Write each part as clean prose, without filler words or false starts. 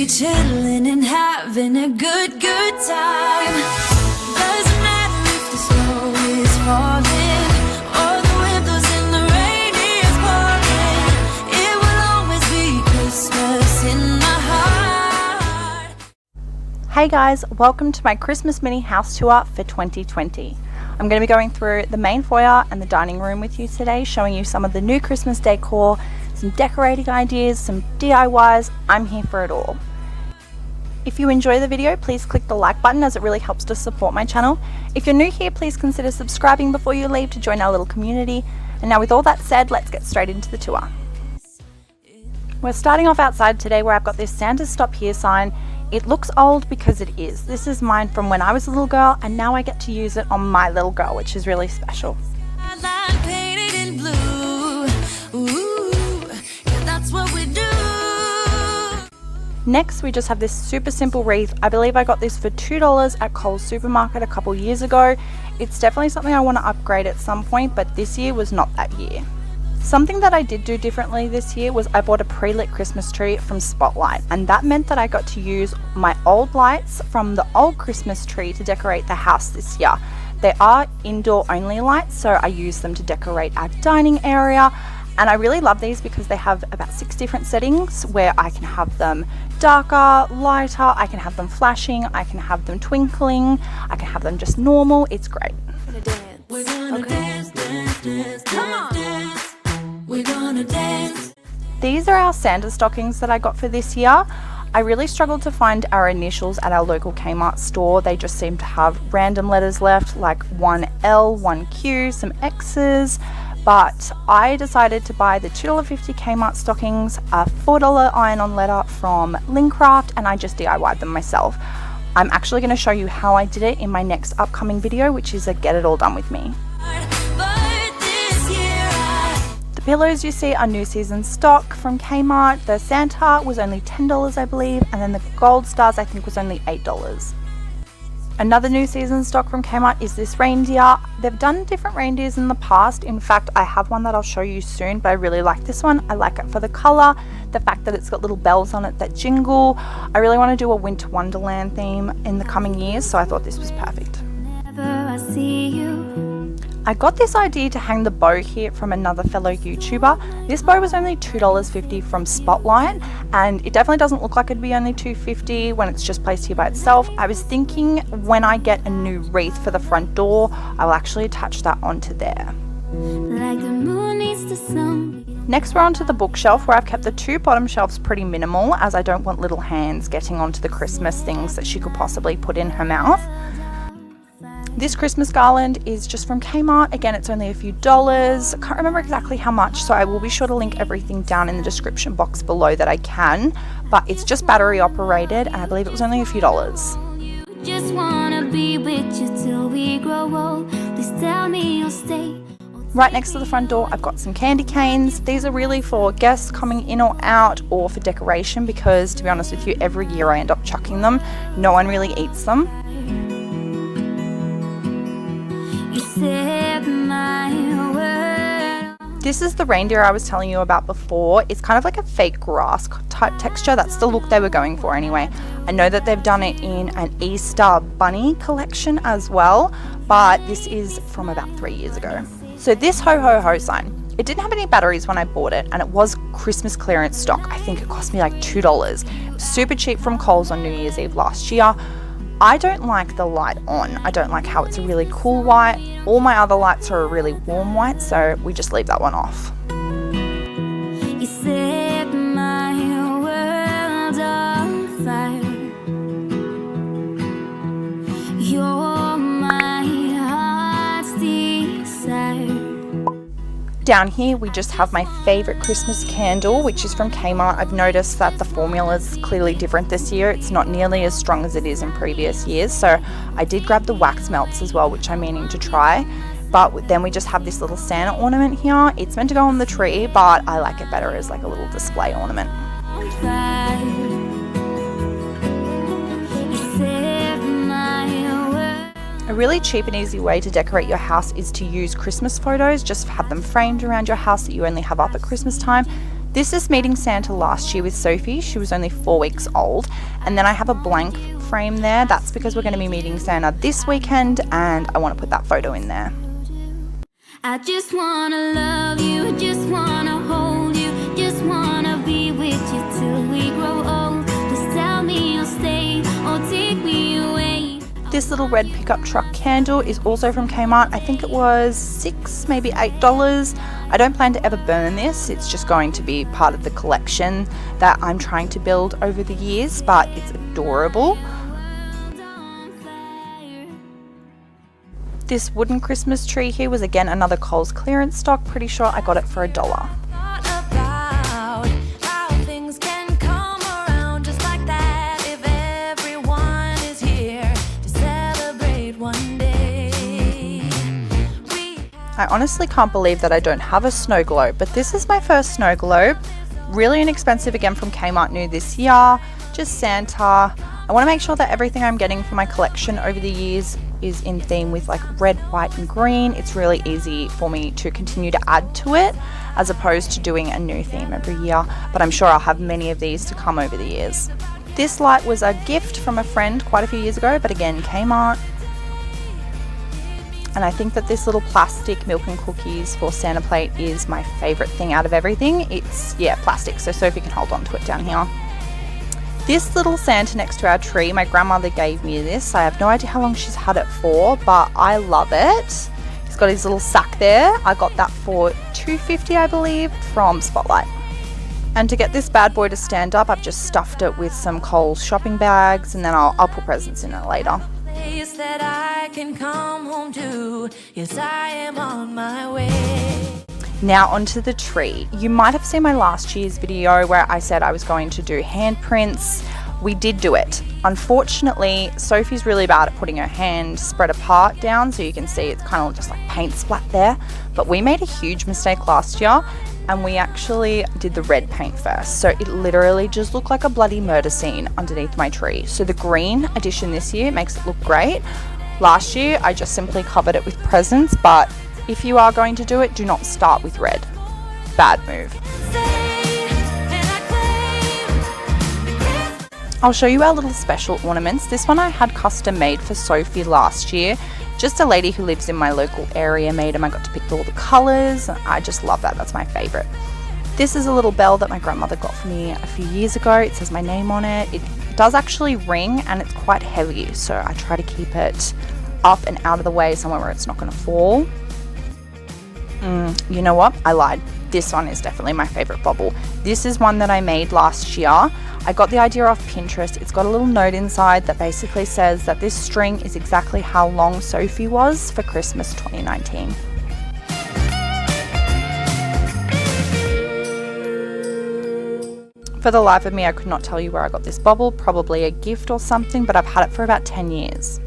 be chilling and having a good time. Doesn't matter if the snow is falling or the wind blows and the rain is pouring. It will always be Christmas in my heart. Hey guys, welcome to my Christmas mini house tour for 2020. I'm going to be going through the main foyer and the dining room with you today, showing you some of the new Christmas decor, some decorating ideas, some DIYs. I'm here for it all. If you enjoy the video, please click the like button as it really helps to support my channel. If you're new here, please consider subscribing before you leave to join our little community. And now with all that said, let's get straight into the tour. We're starting off outside today where I've got this Santa's Stop Here sign. It looks old because it is. This is mine from when I was a little girl, and now I get to use it on my little girl, which is really special. Next, we just have this super simple wreath. I believe I got this for $2 at Coles Supermarket a couple years ago. It's definitely something I want to upgrade at some point, but this year was not that year. Something that I did do differently this year was I bought a pre-lit Christmas tree from Spotlight, and that meant that I got to use my old lights from the old Christmas tree to decorate the house this year. They are indoor only lights, so I use them to decorate our dining area, and I really love these because they have about 6 different settings where I can have them darker, lighter, I can have them flashing, I can have them twinkling, I can have them just normal. It's great. We're gonna dance, dance, dance, come on. We're gonna dance. These are our Santa stockings that I got for this year. I really struggled to find our initials at our local Kmart store. They just seem to have random letters left, like one L, one Q, some X's. But I decided to buy the $2.50 Kmart stockings, a $4 iron-on letter from Lincraft, and I just DIY'd them myself. I'm actually going to show you how I did it in my next upcoming video, which is a Get It All Done with me. The pillows you see are new season stock from Kmart. The Santa was only $10 I believe, and then the gold stars I think was only $8. Another new season stock from Kmart is this reindeer. They've done different reindeers in the past. In fact, I have one that I'll show you soon, but I really like this one. I like it for the color, the fact that it's got little bells on it that jingle. I really want to do a winter wonderland theme in the coming years, so I thought this was perfect. I got this idea to hang the bow here from another fellow YouTuber. This bow was only $2.50 from Spotlight, and it definitely doesn't look like it'd be only $2.50 when it's just placed here by itself. I was thinking when I get a new wreath for the front door, I'll actually attach that onto there. Like the moon needs the sun. Next, we're onto the bookshelf where I've kept the 2 bottom shelves pretty minimal, as I don't want little hands getting onto the Christmas things that she could possibly put in her mouth. This Christmas garland is just from Kmart. Again, it's only a few dollars. I can't remember exactly how much, so I will be sure to link everything down in the description box below that I can. But it's just battery operated, and I believe it was only a few dollars. Just wanna be with you till we grow old. Please tell me you'll stay. Right next to the front door, I've got some candy canes. These are really for guests coming in or out, or for decoration, because to be honest with you, every year I end up chucking them. No one really eats them. This is the reindeer I was telling you about before. It's kind of like a fake grass type texture. That's the look they were going for anyway. I know that they've done it in an Easter bunny collection as well, but this is from about 3 years ago. So this ho ho ho sign, it didn't have any batteries when I bought it, and it was Christmas clearance stock. I think it cost me like $2. Super cheap from Coles on New Year's Eve last year. I don't like the light on. I don't like how it's a really cool white. All my other lights are a really warm white, so we just leave that one off. You set my world on fire. You're my heart's desire. Down here we just have my favorite Christmas candle, which is from Kmart. I've noticed that the formula is clearly different this year. It's not nearly as strong as it is in previous years, so I did grab the wax melts as well, which I'm meaning to try. But then we just have this little Santa ornament here. It's meant to go on the tree, but I like it better as like a little display ornament. A really cheap and easy way to decorate your house is to use Christmas photos. Just have them framed around your house that you only have up at Christmas time. This is meeting Santa last year with Sophie. She was only 4 weeks old. And then I have a blank frame there. That's because we're going to be meeting Santa this weekend, and I want to put that photo in there. I just wanna love you, just wanna hold you, just wanna be with you till we grow old. Just tell me you'll stay or take me away. This little red pickup truck candle is also from Kmart. I think it was $6, maybe $8. I don't plan to ever burn this. It's just going to be part of the collection that I'm trying to build over the years, but it's adorable. This wooden Christmas tree here was again another Coles clearance stock. Pretty sure I got it for $1. I honestly can't believe that I don't have a snow globe, but this is my first snow globe. Really inexpensive, again from Kmart, new this year. Just Santa. I want to make sure that everything I'm getting for my collection over the years is in theme with like red, white and green. It's really easy for me to continue to add to it as opposed to doing a new theme every year, but I'm sure I'll have many of these to come over the years. This light was a gift from a friend quite a few years ago, but again Kmart. And I think that this little plastic milk and cookies for Santa plate is my favourite thing out of everything. It's, yeah, plastic, so Sophie can hold on to it down here. This little Santa next to our tree, my grandmother gave me this. I have no idea how long she's had it for, but I love it. He's got his little sack there. I got that for $2.50, I believe, from Spotlight. And to get this bad boy to stand up, I've just stuffed it with some Coles shopping bags, and then I'll put presents in it later. That I can come home to. Yes, I am on my way. Now onto the tree. You might have seen my last year's video where I said I was going to do handprints. We did do it. Unfortunately, Sophie's really bad at putting her hand spread apart down, so you can see it's kind of just like paint splat there. But we made a huge mistake last year, and we actually did the red paint first. So it literally just looked like a bloody murder scene underneath my tree. So the green addition this year makes it look great. Last year, I just simply covered it with presents, but if you are going to do it, do not start with red. Bad move. I'll show you our little special ornaments. This one I had custom made for Sophie last year. Just a lady who lives in my local area made them. I got to pick all the colours. I just love that. That's my favourite. This is a little bell that my grandmother got for me a few years ago. It says my name on it. It does actually ring and it's quite heavy, so I try to keep it up and out of the way somewhere where it's not going to fall. You know what? I lied. This one is definitely my favourite bauble. This is one that I made last year. I got the idea off Pinterest. It's got a little note inside that basically says that this string is exactly how long Sophie was for Christmas 2019. For the life of me, I could not tell you where I got this bauble. Probably a gift or something, but I've had it for about 10 years.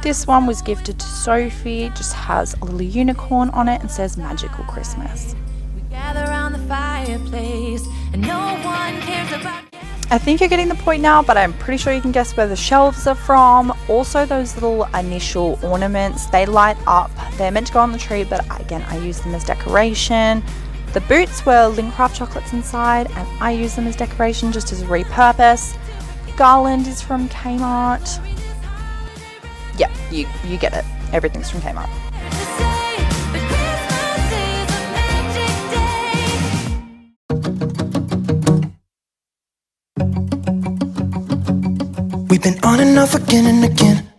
This one was gifted to Sophie. It just has a little unicorn on it and says Magical Christmas. We gather around the fireplace and no one cares about. I think you're getting the point now, but I'm pretty sure you can guess where the shelves are from. Also, those little initial ornaments, they light up. They're meant to go on the tree, but again, I use them as decoration. The boots were Lincraft chocolates inside, and I use them as decoration just as a repurpose. Garland is from Kmart. Yep, you get it. Everything's from Kmart. We've been on and off again and again.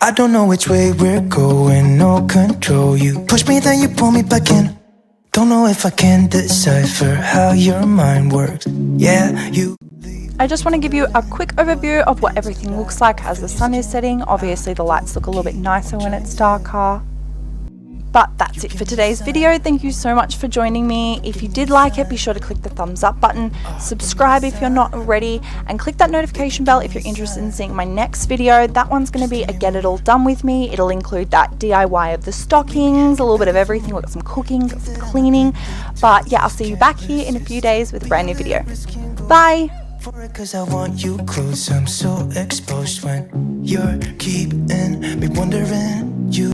I don't know which way we're going, no control. You push me, then you pull me back in. Don't know if I can decipher how your mind works. Yeah, you. I just want to give you a quick overview of what everything looks like as the sun is setting. Obviously the lights look a little bit nicer when it's darker. But that's it for today's video. Thank you so much for joining me. If you did like it, be sure to click the thumbs up button, subscribe if you're not already, and click that notification bell if you're interested in seeing my next video. That one's going to be a get it all done with me. It'll include that DIY of the stockings, a little bit of everything. We've got some cooking, got some cleaning. But yeah, I'll see you back here in a few days with a brand new video. Bye! Cause I want you close, I'm so exposed when you're keeping me wondering.